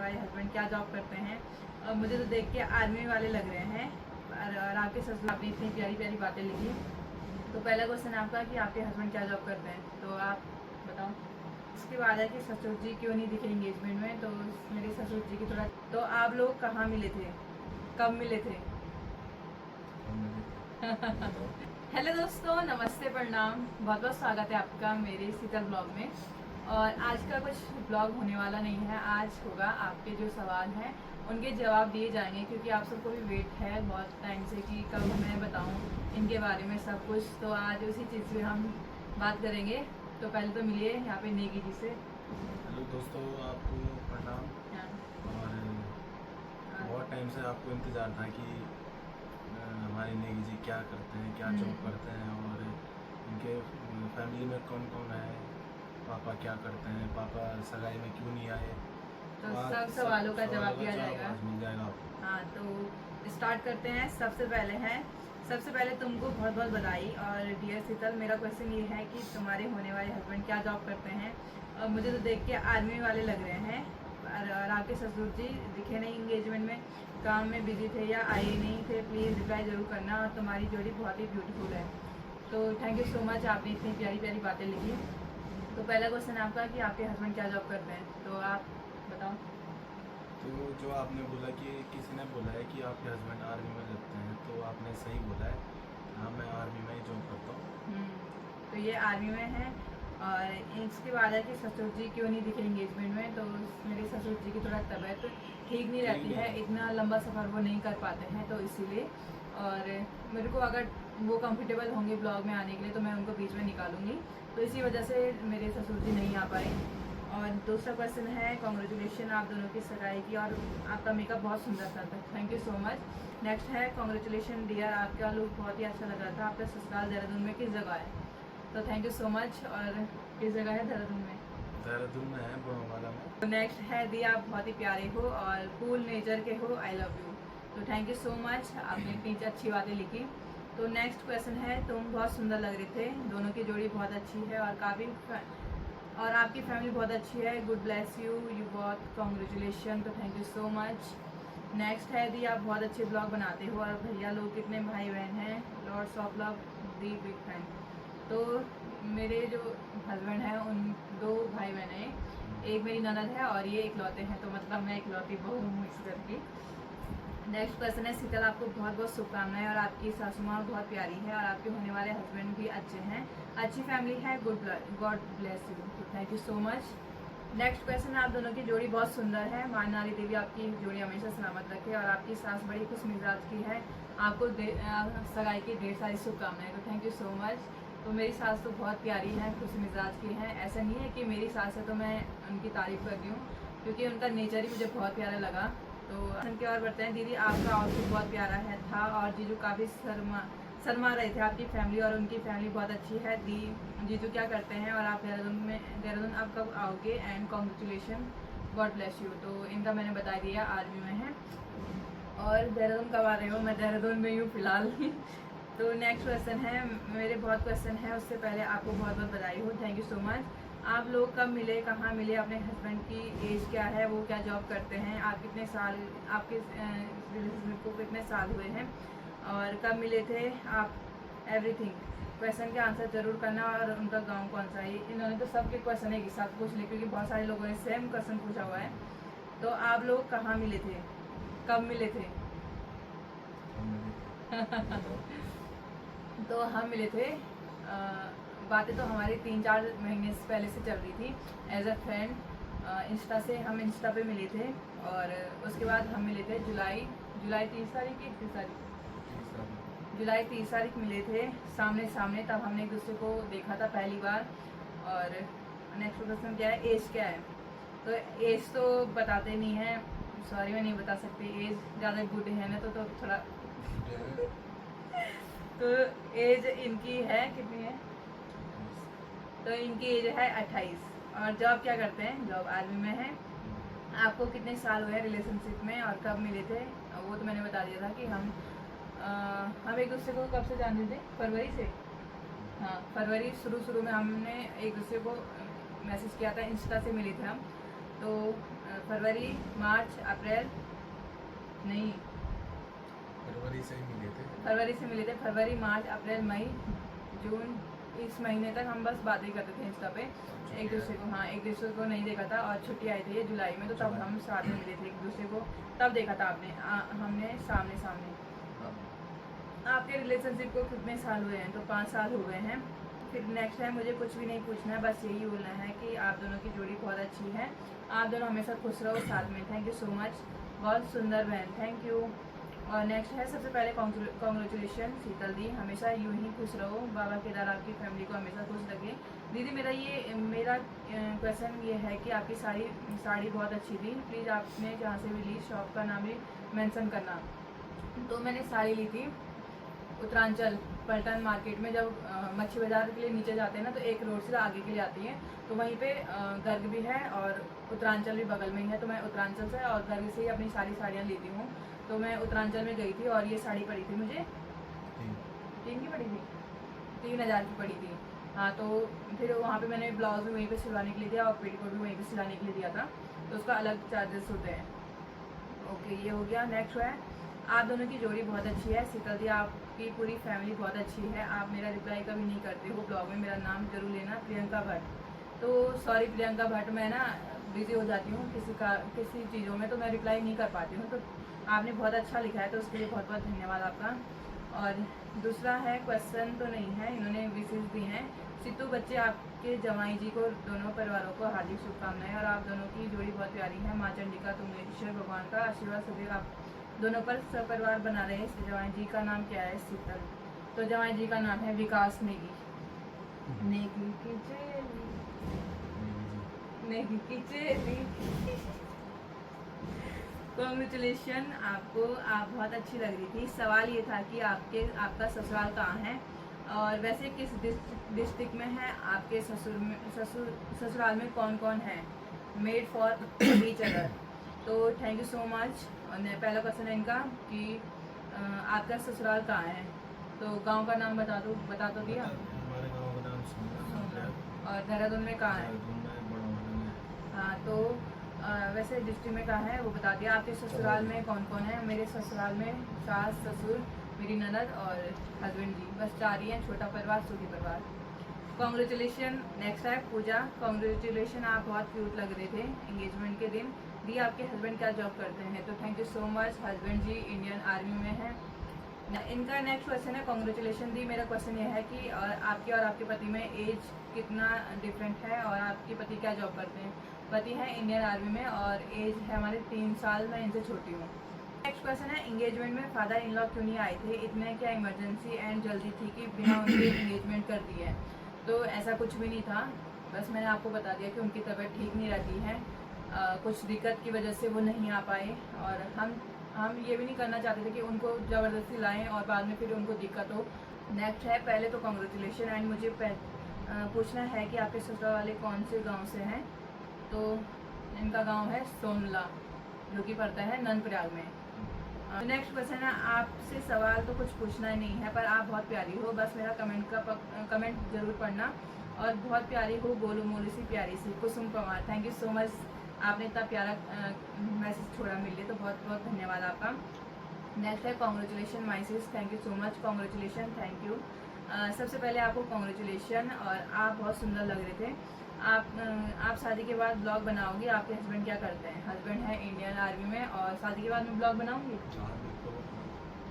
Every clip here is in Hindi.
वाले हस्बैंड क्या जॉब करते हैं। और मुझे तो देख के आर्मी वाले लग रहे हैं। और आपके ससुर आपने इतनी प्यारी प्यारी बातें लिखी। तो पहला क्वेश्चन आपका कि आपके हस्बैंड क्या जॉब करते हैं, तो आप बताओ। इसके बाद है कि ससुर जी क्यों नहीं दिखे एंगेजमेंट में, तो मेरे ससुर जी की थोड़ा। तो आप लोग कहाँ मिले थे, कब मिले थे? हेलो दोस्तों, नमस्ते, प्रणाम, बहुत बहुत स्वागत है आपका मेरे शीतल ब्लॉग में। और आज का कुछ ब्लॉग होने वाला नहीं है, आज होगा आपके जो सवाल हैं उनके जवाब दिए जाएंगे, क्योंकि आप सबको भी वेट है बहुत टाइम से कि कब मैं बताऊं इनके बारे में सब कुछ। तो आज उसी चीज़ पे हम बात करेंगे। तो पहले तो मिलिए यहाँ पे नेगी जी से। हेलो दोस्तों, आपको प्रणाम। हाँ। और बहुत टाइम से आपको इंतज़ार था कि हमारे नेगी जी क्या करते हैं, क्या जॉब करते हैं, और इनके फैमिली में कौन कौन है, पापा क्या करते हैं, पापा सगाई में क्यों नहीं आए। तो आज सब सवालों का जवाब दिया जवाब जाएगा। आज मिल जाएगा आपको। हाँ, तो स्टार्ट करते हैं। सबसे पहले तुमको बहुत बहुत बधाई। और डियर शीतल, मेरा क्वेश्चन ये है कि तुम्हारे होने वाले हस्बैंड क्या जॉब करते हैं। और मुझे तो देख के आर्मी वाले लग रहे हैं। और आपके ससुर जी दिखे नहीं एंगेजमेंट में, काम में बिजी थे या आए नहीं थे। प्लीज़ रिप्लाई ज़रूर करना। और तुम्हारी जोड़ी बहुत ही ब्यूटीफुल है। तो थैंक यू सो मच, आपने इतनी प्यारी प्यारी बातें लिखी। तो पहला क्वेश्चन आपका कि आपके हस्बैंड क्या जॉब करते हैं, तो आप बताओ। तो जो आपने बोला कि किसी ने बोला है कि आपके हस्बैंड आर्मी में लगते हैं, तो आपने सही बोला है। हाँ, मैं आर्मी में ही जॉब करता हूँ। तो ये आर्मी में है। और इसके बाद है कि ससुर जी क्यों नहीं दिखे एंगेजमेंट में, तो मेरे ससुर जी की थोड़ा तबीयत ठीक नहीं रहती है, इतना लंबा सफ़र वो नहीं कर पाते हैं, तो इसीलिए। और मेरे को अगर वो कंफर्टेबल होंगे ब्लॉग में आने के लिए तो मैं उनको बीच में निकालूंगी, तो इसी वजह से मेरे ससुर जी नहीं आ पाए। और दूसरा क्वेश्चन है, कॉन्ग्रेचुलेशन आप दोनों की सगाई की, और आपका मेकअप बहुत सुंदर था, thank you so much. Next है, कॉन्ग्रेचुलेशन डियर, आपका लुक बहुत ही अच्छा लग रहा था। आपका ससुराल देहरादून में किस जगह है, तो थैंक यू सो मच। और किस जगह है देहरादून में? देहरादून में है, बड़ोवाला में। तो नेक्स्ट है, दी आप बहुत ही प्यारे हो और कूल नेचर के हो, आई लव यू। तो थैंक यू सो मच, आपने इतनी अच्छी बातें लिखी। तो नेक्स्ट क्वेश्चन है, तुम बहुत सुंदर लग रहे थे, दोनों की जोड़ी बहुत अच्छी है और आपकी फैमिली बहुत अच्छी है, गुड ब्लेस यू, यू बहुत कॉन्ग्रेचुलेशन। तो thank you so much. Next है, दी आप बहुत अच्छे ब्लॉग बनाते हो और भैया लोग कितने भाई बहन हैं, लॉर्ड्स ऑफ लव, दी बिग फैन। तो मेरे जो हस्बैंड हैं उन 2 भाई बहन हैं, एक मेरी ननद है और ये इकलौते हैं, तो मतलब मैं इकलौती बहू हूँ इस घर की। नेक्स्ट क्वेश्चन है, शीतल आपको बहुत बहुत शुभकामनाएं, और आपकी सासू माँ बहुत प्यारी है और आपके होने वाले हस्बैंड भी अच्छे हैं, अच्छी फैमिली है, गॉड ब्लेस यू। तो thank you so much. Next question है, आप दोनों की जोड़ी बहुत सुंदर है, माँ नारी देवी आपकी जोड़ी हमेशा सलामत रखे, और आपकी सास बड़ी खुश मिजाज की है, आपको सगाई की ढेर सारी शुभकामनाएं। तो थैंक यू सो मच। तो मेरी सास तो बहुत प्यारी है, खुश मिजाज की हैं। ऐसा नहीं है कि मेरी सास है तो मैं उनकी तारीफ़ कर रही हूँ, क्योंकि उनका नेचर ही मुझे बहुत प्यारा लगा। तो उनके और बढ़ते हैं, दीदी आपका आउटफिट बहुत प्यारा है था, और जीजू काफ़ी शर्मा रहे थे। आपकी फैमिली और उनकी फैमिली बहुत अच्छी है। जीजू क्या करते हैं और आप देहरादून आप कब आओगे, and congratulation, God bless you. तो इनका मैंने बता दिया, आर्मी में है। और देहरादून कब आ रहे हो? मैं देहरादून में हूँ फिलहाल। तो नेक्स्ट क्वेश्चन है, मेरे बहुत क्वेश्चन है, उससे पहले आपको बहुत बहुत बधाई हो, थैंक यू सो मच। आप लोग कब मिले, कहाँ मिले, अपने हस्बैंड की एज क्या है, वो क्या जॉब करते हैं, आप कितने साल, आपके रिलेशनशिप को कितने साल हुए हैं, और कब मिले थे आप, एवरीथिंग। क्वेश्चन के आंसर जरूर करना, और उनका गांव कौन सा है। इन्होंने तो सबके क्वेश्चन एक ही साथ पूछ लिए, क्योंकि बहुत सारे लोगों ने सेम क्वेश्चन पूछा हुआ है। तो आप लोग कहाँ मिले थे, कब मिले थे? तो हम मिले थे, बातें तो हमारी 3-4 महीने से पहले से चल रही थी, एज अ फ्रेंड। इंस्टा से हम इंस्टा पे मिले थे, और उसके बाद हम मिले थे जुलाई 30 तारीख की, 30 तारीख, जुलाई 30 तारीख मिले थे सामने सामने, तब हमने एक दूसरे को देखा था पहली बार। और नेक्स्ट क्वेश्चन क्या है, एज क्या है? तो एज तो बताते नहीं हैं, सॉरी मैं नहीं बता सकती, एज ज़्यादा गुड है ना, तो थोड़ा तो एज इनकी है, कितनी है? तो इनकी एज है 28। और जॉब क्या करते हैं? जॉब आर्मी में है। आपको कितने साल हुए रिलेशनशिप में और कब मिले थे? वो तो मैंने बता दिया था कि हम एक दूसरे को कब से जानते थे, फरवरी से। हाँ, फरवरी शुरू में हमने एक दूसरे को मैसेज किया था, इंस्टा से मिले थे हम। तो फरवरी मार्च अप्रैल नहीं, फरवरी से ही मिले थे। फरवरी से मिले थे। फरवरी मार्च अप्रैल मई जून, इस महीने तक हम बस बातें करते थे इंस्टा पे एक दूसरे को। हाँ, एक दूसरे को नहीं देखा था और छुट्टी आई थी ये जुलाई में, तो तब हम साथ में मिले थे एक दूसरे को, तब देखा था आपने हमने सामने सामने। आपके रिलेशनशिप को कितने साल हुए हैं? तो 5 साल हो गए हैं। फिर नेक्स्ट है, मुझे कुछ भी नहीं पूछना है, बस यही बोलना है कि आप दोनों की जोड़ी बहुत अच्छी है, आप दोनों हमेशा खुश रहो साथ में। थैंक यू सो मच, बहुत सुंदर बहन, थैंक यू। और नेक्स्ट है, सबसे पहले कॉन्ग्रेचुलेशन शीतल दी, हमेशा यूं ही खुश रहो, बाबा केदार आपकी फैमिली को हमेशा खुश रखे। दीदी मेरा क्वेश्चन ये है कि आपकी साड़ी बहुत अच्छी थी, प्लीज़ आपने जहाँ से भी ली शॉप का नाम भी मेंशन करना। तो मैंने साड़ी ली थी उत्तरांचल पलटन मार्केट में, जब मच्छी बाज़ार के लिए नीचे जाते हैं ना, तो एक रोड से आगे के लिए आती है, तो वहीं पे गर्ग भी है और उत्तरांचल भी बगल में ही है। तो मैं उत्तरांचल से और गर्ग से ही अपनी सारी साड़ियाँ लेती हूँ। तो मैं उत्तरांचल में गई थी और ये साड़ी पड़ी थी मुझे 3 की पड़ी थी, 3000 की पड़ी थी। हाँ, तो फिर वहाँ पे मैंने ब्लाउज भी वहीं पे सिलवाने के लिए दिया और पेटीकोट भी वहीं पे सिलाने के लिए दिया था, तो उसका अलग चार्जेस होते हैं। ओके, ये हो गया। नेक्स्ट है, आप दोनों की जोड़ी बहुत अच्छी है शीतल दी, आपकी पूरी फैमिली बहुत अच्छी है, आप मेरा रिप्लाई कभी नहीं करते हो ब्लॉग में, मेरा नाम जरूर लेना, प्रियंका भट्ट। तो सॉरी प्रियंका भट्ट, मैं ना बिजी हो जाती हूँ किसी चीज़ों में, तो मैं रिप्लाई नहीं कर पाती हूँ। तो आपने बहुत अच्छा लिखा है, तो उसके लिए बहुत बहुत धन्यवाद आपका। और दूसरा है, क्वेश्चन तो नहीं है, इन्होंने विशेष दी हैं। सिद्धू बच्चे, आपके जवाई जी को दोनों परिवारों को हार्दिक शुभकामनाएं, और आप दोनों की जोड़ी बहुत प्यारी है, माँ चंडिका तुंगेश्वर भगवान का आशीर्वाद सदैव आप दोनों पर सपरिवार बना रहे हैं। जवाई जी का नाम क्या है? शीतल। तो जवाई जी का नाम है विकास नेगी। नेगी की चेली, नेगी की चेली। कॉन्ग्रेचुलेशन आपको, आप बहुत अच्छी लग रही थी। सवाल ये था कि आपका ससुराल कहाँ है और वैसे किस डिस्ट्रिक्ट में है, आपके ससुराल में कौन कौन है, मेड फॉर ईच अदर। तो थैंक यू सो मच। और पहला क्वेश्चन है इनका कि आपका ससुराल कहाँ है, तो गांव का नाम बता दो दिया। हमारे गांव का नाम सोमनाथ है। और देहरादून में कहाँ है? देहरादून में, बड़ौदा में। हाँ, तो वैसे डिस्ट्रिक्ट में कहाँ है वो बता दिया। आपके ससुराल में कौन कौन है? मेरे ससुराल में सास ससुर, मेरी ननद और हस्बैंड जी, बस 4 ही हैं, छोटा परिवार सुखी परिवार। कॉन्ग्रेचुलेशन। नेक्स्ट है पूजा, कॉन्ग्रेचुलेशन, आप बहुत क्यूट लग रहे थे एंगेजमेंट के दिन। दी, आपके हस्बैंड क्या जॉब करते हैं? तो thank you so much, husband जी इंडियन आर्मी में है। इनका नेक्स्ट क्वेश्चन है, कॉन्ग्रेचुलेशन दी, मेरा क्वेश्चन ये है कि आपके और आपके पति में एज कितना डिफरेंट है और आपके पति क्या जॉब करते हैं? पति है इंडियन आर्मी में और एज है हमारे 3 साल, मैं इनसे छोटी हूँ। नेक्स्ट क्वेश्चन है, एंगेजमेंट में फादर इन लॉ क्यों नहीं आए थे? इतने क्या इमरजेंसी एंड जल्दी थी कि बिना उनके एंगेजमेंट कर दी है? तो ऐसा कुछ भी नहीं था, बस मैंने आपको बता दिया कि उनकी तबीयत ठीक नहीं रहती है, कुछ दिक्कत की वजह से वो नहीं आ पाए, और हम ये भी नहीं करना चाहते थे कि उनको ज़बरदस्ती लाएं और बाद में फिर उनको दिक्कत हो। नेक्स्ट है, पहले तो कॉन्ग्रेचुलेशन एंड मुझे पूछना है कि आपके ससुराल वाले कौन से गांव से हैं? तो इनका गांव है सोनला, जो कि पड़ता है नंदप्रयाग में। नेक्स्ट क्वेश्चन है, आपसे सवाल तो कुछ पूछना ही नहीं है, पर आप बहुत प्यारी हो, बस मेरा कमेंट जरूर पढ़ना, और बहुत प्यारी हो, गोलू मोलू सी प्यारी सी, Kusum Kumar. Thank you so much, आपने इतना प्यारा मैसेज छोड़ा मेरे लिए, तो बहुत बहुत धन्यवाद आपका। नेक्स्ट है, congratulation my sis, thank you so much, congratulation, thank you. सबसे पहले आपको कॉन्ग्रेचुलेशन, और आप बहुत सुंदर लग रहे थे। आप शादी के बाद ब्लॉग बनाओगे? आपके हस्बैंड क्या करते हैं? हस्बैंड है इंडियन आर्मी में, और शादी के बाद मैं ब्लॉग बनाऊंगी।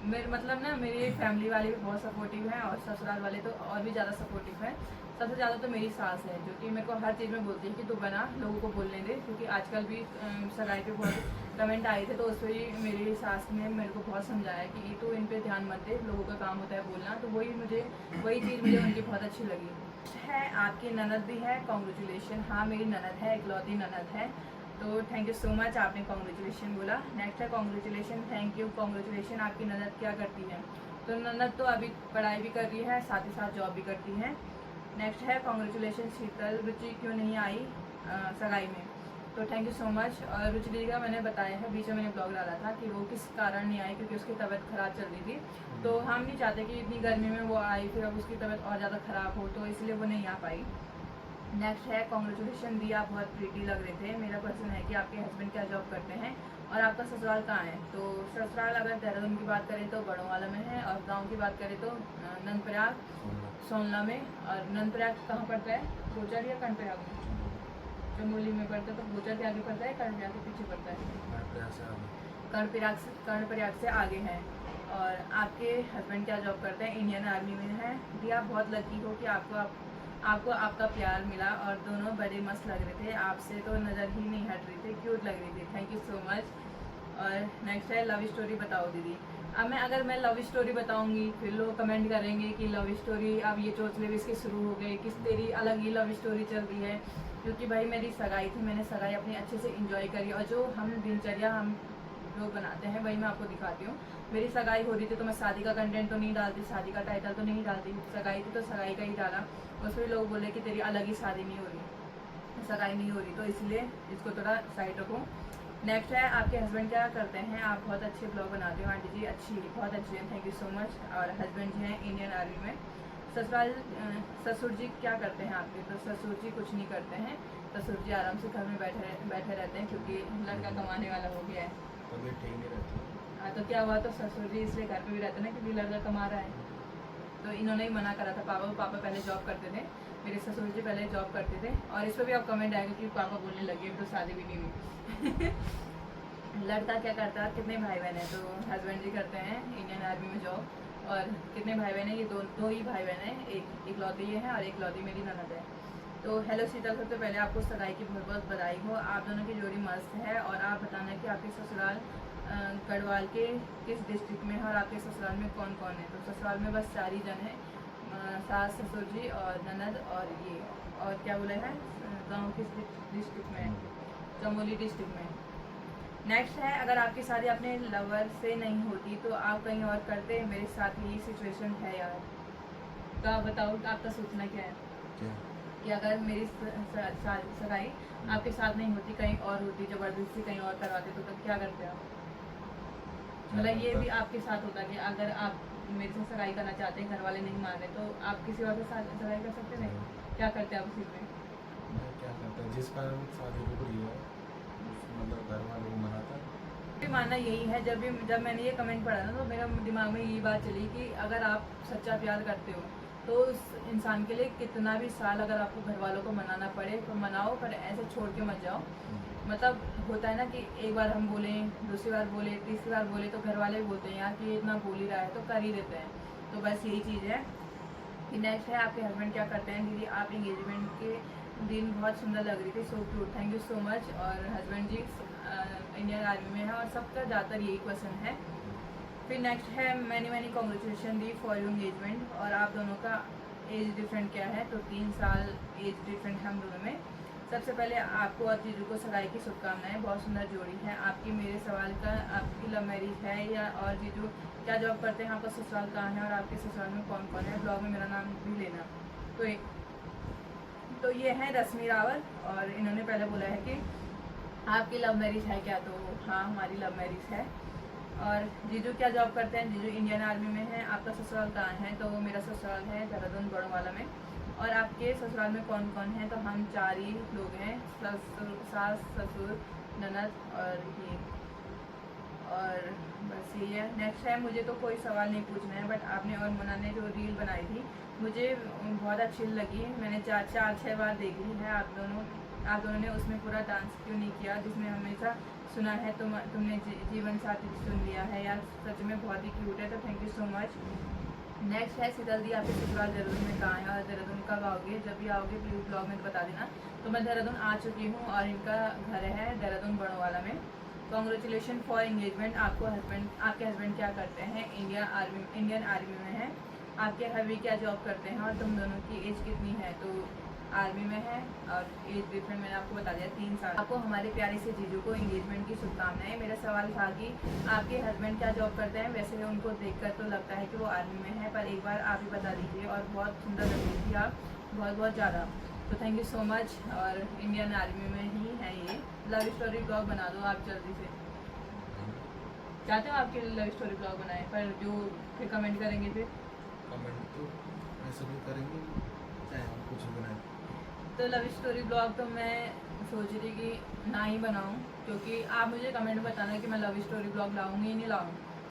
मेरे मतलब ना, मेरी फैमिली वाले भी बहुत सपोर्टिव हैं और ससुराल वाले तो और भी ज़्यादा सपोर्टिव हैं। सबसे ज़्यादा तो मेरी सास है, जो कि मेरे को हर चीज़ में बोलती है कि तू बना, लोगों को बोलने दे, क्योंकि आजकल भी सगाई पे बहुत कमेंट आए थे, तो उस पर ही मेरी सास ने मेरे को बहुत समझाया कि तू इन पे ध्यान मत दे, लोगों का काम होता है बोलना। तो वही चीज़ मुझे उनकी बहुत अच्छी लगी है। आपकी ननद भी है? कॉन्ग्रेचुलेशन, हाँ मेरी ननद है, इकलौती ननद है। तो थैंक यू सो मच, आपने कॉन्ग्रेचुलेशन बोला। नेक्स्ट है, कॉन्ग्रेचुलेशन, थैंक यू, कॉन्ग्रेचुलेशन, आपकी ननद क्या करती है? तो ननद तो अभी पढ़ाई भी कर रही है, साथ ही साथ जॉब भी करती है। नेक्स्ट है, कॉन्ग्रेचुलेशन शीतल, रुचि क्यों नहीं आई सगाई में? तो थैंक यू सो मच। और रुचि दीदी का मैंने बताया है, बीच में मैंने ब्लॉग डाला था कि वो किस कारण नहीं आई, क्योंकि उसकी तबीयत ख़राब चल रही थी, तो हम नहीं चाहते कि इतनी गर्मी में वो आई फिर अब उसकी तबीयत और ज़्यादा ख़राब हो, तो इसलिए वो नहीं आ पाई। नेक्स्ट है कॉन्ग्रेचुलेशन दी, आप बहुत प्रीटी लग रहे थे। मेरा क्वेश्चन है कि आपके हस्बैंड क्या जॉब करते हैं और आपका ससुराल कहाँ है। तो ससुराल अगर देहरादून की बात करें तो बड़ोवाला में है, और गांव की बात करें तो नंदप्रयाग सोनला में। और नंदप्रयाग कहाँ पड़ता है, गोचर या कर्णप्रयाग में? चमोली में पड़ता है। तो गोचर के आगे पड़ता है, कर्णप्रयाग के पीछे पड़ता है? कर्णप्रयाग से आगे है। और आपके हस्बैंड क्या जॉब करते हैं? इंडियन आर्मी में है। जी आप बहुत लकी हो कि आपको आपका प्यार मिला, और दोनों बड़े मस्त लग रहे थे, आपसे तो नज़र ही नहीं हट रही थी, क्यूट लग रही थी। Thank you so much. और नेक्स्ट है लव स्टोरी बताओ दीदी। अब अगर मैं लव स्टोरी बताऊंगी फिर लोग कमेंट करेंगे कि लव स्टोरी अब ये चोचले भी इसकी शुरू हो गई, किस तेरी अलग ही लव स्टोरी चल रही है। क्योंकि भाई मेरी सगाई थी, मैंने सगाई अपनी अच्छे से इंजॉय करी, और जो हम दिनचर्या हम लोग बनाते हैं वही मैं आपको दिखाती हूँ। मेरी सगाई हो रही थी तो मैं शादी का कंटेंट तो नहीं डालती, शादी का टाइटल तो नहीं डालती। सगाई थी तो सगाई का ही डाला। उसमें लोग बोले कि तेरी अलग ही शादी नहीं हो रही, सगाई नहीं हो रही, तो इसलिए इसको थोड़ा साइड रखो। नेक्स्ट है आपके हस्बैंड क्या करते हैं? आप बहुत अच्छे ब्लॉग बनाते हो आंटी जी, अच्छी बहुत अच्छी है, थैंक यू सो मच। और हस्बैंड जी हैं इंडियन आर्मी में। ससुराल ससुर जी क्या करते हैं आपके? तो ससुर जी कुछ नहीं करते हैं, ससुर जी आराम से घर में बैठे रहते हैं, क्योंकि लड़का कमाने वाला हो गया है। तबीयत ठीक नहीं रहती। हाँ तो क्या हुआ, तो ससुर जी इसलिए घर पे भी रहते हैं ना, क्योंकि लड़का कमा रहा है। तो इन्होंने ही मना करा था पापा को। पापा पहले जॉब करते थे, मेरे ससुर जी पहले जॉब करते थे। और इस पर भी आप कमेंट आएगा कि पापा बोलने लगे तो शादी भी नहीं हुई। लड़का क्या करता है, कितने भाई बहन हैं? तो हस्बैंड जी करते हैं इंडियन आर्मी में जॉब। और कितने भाई बहन हैं? ये दो ही भाई बहन हैं, एक इकलौती ये है और इकलौती मेरी ननद है। तो हेलो शीतल, सबसे पहले आपको सगाई की बहुत बहुत बधाई हो। आप दोनों की जोड़ी मस्त है। और आप बताना कि आपके ससुराल गढ़वाल के किस डिस्ट्रिक्ट में है, और आपके ससुराल में कौन कौन है? तो ससुराल में बस 4 ही जन हैं, सास ससुर जी और ननद और ये। और क्या बोला है, गाँव किस डिस्ट्रिक्ट में है? चमोली डिस्ट्रिक्ट में। नेक्स्ट है अगर आपकी शादी अपने लवर से नहीं होती तो आप कहीं और करते? मेरे साथ यही सिचुएशन है यार। तो आप बताओ आपका सोचना क्या है क्या? कि अगर मेरी सगाई आपके साथ नहीं होती, कहीं और होती, जबरदस्ती कहीं और करवाते, तो तब क्या करते आप? मतलब ये भी आपके साथ होता कि अगर आप मेरे से सगाई करना चाहते हैं, घर वाले नहीं मान रहे, तो आप किसी और के साथ सगाई कर सकते थे? क्या करते आप उसी में? मैं क्या करता जिस कारण शादी रुक रही है मतलब घर वालों को मनाता। भी मानना यही है, जब मैंने ये कमेंट पढ़ा ना तो मेरा दिमाग में यही बात चली कि अगर आप सच्चा प्यार करते हो तो उस इंसान के लिए कितना भी साल अगर आपको घर वालों को मनाना पड़े तो मनाओ, पर ऐसे छोड़ के मत जाओ। मतलब होता है ना कि एक बार हम बोलें, दूसरी बार बोले, तीसरी बार बोले तो घर वाले भी बोलते हैं यार कि ये इतना बोल ही रहा है, तो कर ही देते हैं। तो बस यही चीज़ है। कि नेक्स्ट है आपके हस्बैंड क्या करते हैं? दीदी आप एंगेजमेंट के दिन बहुत सुंदर लग रही थी, so cute, thank you so much. और हस्बैंड जी इंडियन आर्मी में है, और सबका ज़्यादातर यही क्वेश्चन है। फिर नेक्स्ट है many congratulation the for your engagement. और आप दोनों का एज डिफरेंट क्या है? तो 3 साल एज डिफरेंट है हम दोनों में। सबसे पहले आपको और जीजू को सगाई की शुभकामनाएं, बहुत सुंदर जोड़ी है आपकी। मेरे सवाल का, आपकी लव मैरिज है या? और जीजू क्या जॉब करते हैं? आपका ससुराल कहाँ है और आपके ससुराल में कौन कौन है? ब्लॉग में मेरा नाम भी लेना। तो ये है रश्मि रावत, और इन्होंने पहले बोला है कि आपकी लव मैरिज है क्या? तो हाँ हमारी लव मैरिज है। और जीजू क्या जॉब करते हैं? जीजू इंडियन आर्मी में है। आपका ससुराल कहाँ है? तो मेरा ससुराल है देहरादून बड़ोवाला में। और आपके ससुराल में कौन कौन है? तो हम 4 ही लोग हैं, सास ससुर ननद और ये, और बस ये है। नेक्स्ट है मुझे तो कोई सवाल नहीं पूछना है, बट आपने और मना ने जो रील बनाई थी मुझे बहुत अच्छी लगी, मैंने 4-6 बार देखी है। आप दोनों ने उसमें पूरा डांस क्यों नहीं किया जिसमें हमेशा सुना है तुमने जीवन साथी चुन लिया है यार, सच में बहुत ही क्यूट है, तो thank you so much. Next है शीतल दी आपके ससुराल देहरादून में कहाँ है और देहरादून कब आओगे? जब भी आओगे प्लीज़ ब्लॉग में बता देना। तो मैं देहरादून आ चुकी हूँ और इनका घर है देहरादून बड़ोवाला में। Congratulation for engagement. आपके हस्बैंड क्या करते हैं? इंडियन आर्मी में है। आपके हस्बैंड क्या जॉब करते हैं और तुम दोनों की एज कितनी है? तो आर्मी में है और एज डिफरेंट मैंने आपको बता दिया 3 साल। आपको हमारे प्यारे से जीजू को एंगेजमेंट की शुभकामनाएं। मेरा सवाल था कि आपके हस्बैंड क्या जॉब करते हैं? वैसे उनको देखकर तो लगता है कि वो आर्मी में है, पर एक बार आप ही बता दीजिए। और बहुत सुंदर लग रही थी आप, बहुत ज़्यादा, तो थैंक यू सो मच। और इंडियन आर्मी में ही है ये। लव स्टोरी ब्लॉग बना दो आप जल्दी से। चाहते हो आपके लव स्टोरी ब्लॉग बनाए, पर जो फिर कमेंट करेंगे फिर कमेंट तो ऐसे भी करेंगे चाहे हम कुछ भी बनाए। तो लव स्टोरी ब्लॉग तो मैं सोच रही कि ना ही बनाऊं, क्योंकि आप मुझे कमेंट में बताना कि मैं लव स्टोरी ब्लॉग लाऊंगी या नहीं लाऊं।